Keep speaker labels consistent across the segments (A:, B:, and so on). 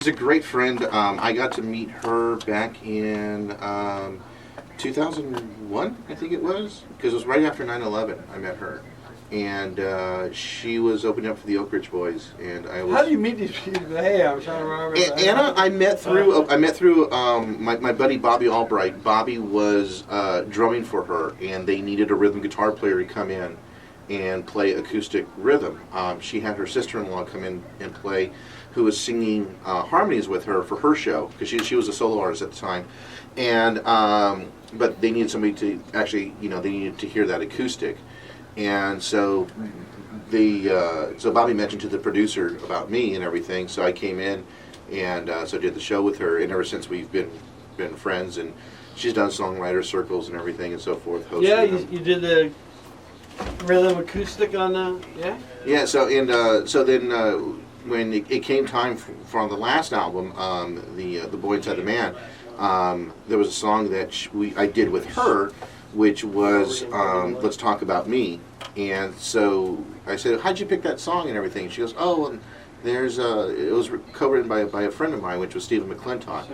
A: She's a great friend. I got to meet her back in 2001, I think it was, because it was right after 9/11. I met her, and she was opening up for the Oak Ridge Boys, and I was.
B: How do you meet these people? Hey, I'm Sean Roberts.
A: Anna, I met through my buddy Bobby Albright. Bobby was drumming for her, and they needed a rhythm guitar player to come in and play acoustic rhythm. She had her sister-in-law come in and play, who was singing harmonies with her for her show, because she was a solo artist at the time, and but they needed somebody to actually, they needed to hear that acoustic, and so so Bobby mentioned to the producer about me and everything, so I came in and so did the show with her, and ever since we've been friends, and she's done songwriter circles and everything and so forth.
B: Yeah, you did the rhythm acoustic on the
A: yeah. So then when it came time for the last album, the Boy Inside the Man, there was a song that I did with her, which was Let's Talk About Me. And so I said, how'd you pick that song and everything? And she goes, oh, and it was co-written by a friend of mine, which was Stephen McClintock.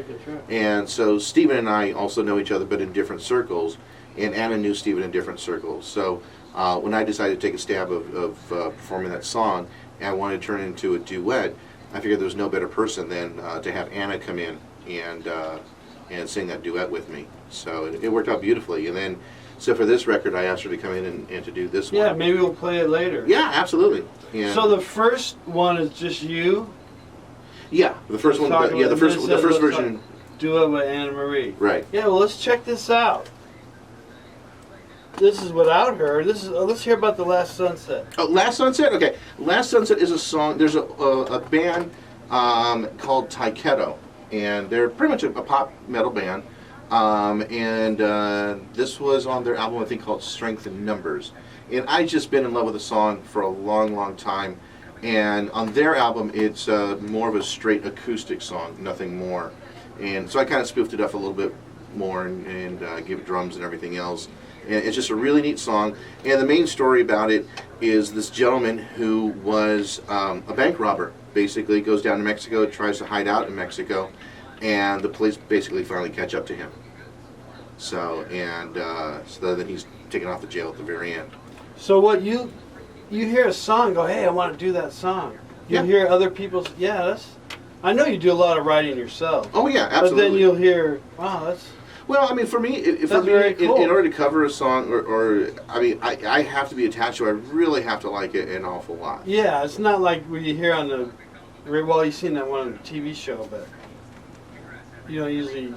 A: And so Stephen and I also know each other, but in different circles, and Anna knew Stephen in different circles. So when I decided to take a stab of performing that song, and I wanted to turn it into a duet, I figured there was no better person than to have Anna come in and sing that duet with me. So it worked out beautifully. And then, so for this record, I asked her to come in and to do this one.
B: Yeah, maybe we'll play it later.
A: Yeah, absolutely. Yeah.
B: So the first one is just you?
A: Yeah, the first one. The first version.
B: Duet with Anna Marie.
A: Right.
B: Yeah, well, let's check this out. This is without her. Let's hear about The Last Sunset.
A: Oh, Last Sunset? Okay. Last Sunset is a song. There's a band called Taiketo, and they're pretty much a pop metal band. This was on their album, I think, called Strength in Numbers. And I just been in love with the song for a long, long time. And on their album, it's more of a straight acoustic song, nothing more. And so I kind of spoofed it up a little bit more and give drums and everything else. And it's just a really neat song. And the main story about it is this gentleman who was a bank robber. Basically goes down to Mexico, tries to hide out in Mexico, and the police basically finally catch up to him. So then he's taken off to jail at the very end.
B: So what you hear a song, go, hey, I want to do that song. You hear other people's, I know you do a lot of writing yourself.
A: Oh yeah, absolutely.
B: But then you'll hear, wow, that's.
A: Well, I mean, for me,
B: cool.
A: in order to cover a song, I have to be attached to it. I really have to like it an awful lot.
B: Yeah, it's not like what you hear on the, well, you've seen that one on the TV show, but you don't usually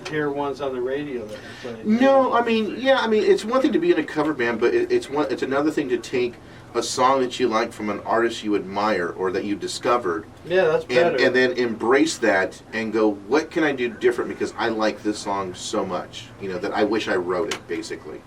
B: hear ones on the radio that you play.
A: No, it's one thing to be in a cover band, but it's another thing to take a song that you like from an artist you admire or that you discovered.
B: Yeah, that's better.
A: And then embrace that and go, what can I do different because I like this song so much, that I wish I wrote it, basically.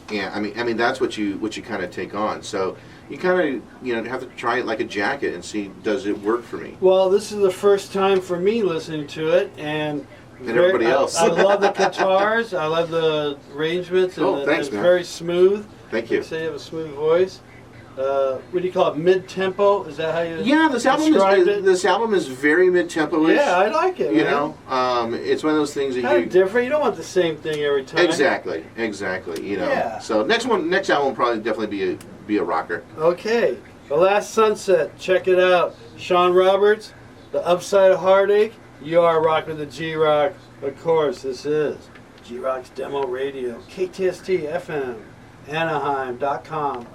A: And I mean that's what you kind of take on. So you kind of have to try it like a jacket and see, does it work for me?
B: Well, this is the first time for me listening to it, and
A: everybody else.
B: I love the guitars. I love the arrangements. And
A: thanks,
B: it's
A: man.
B: very smooth.
A: Thank you.
B: You say you have a smooth voice. What do you call it? Mid-tempo? Is that how you
A: describe it? This album is very mid-tempo-ish.
B: Yeah, I like it.
A: It's one of those things that
B: kind of different. You don't want the same thing every time.
A: Exactly.
B: Yeah.
A: So next album will probably definitely be a rocker.
B: Okay. The Last Sunset. Check it out. Sean Roberts, The Upside of Heartache. You are rocking the G-Rock. Of course, this is G-Rock's Demo Radio. KTST FM. Anaheim.com.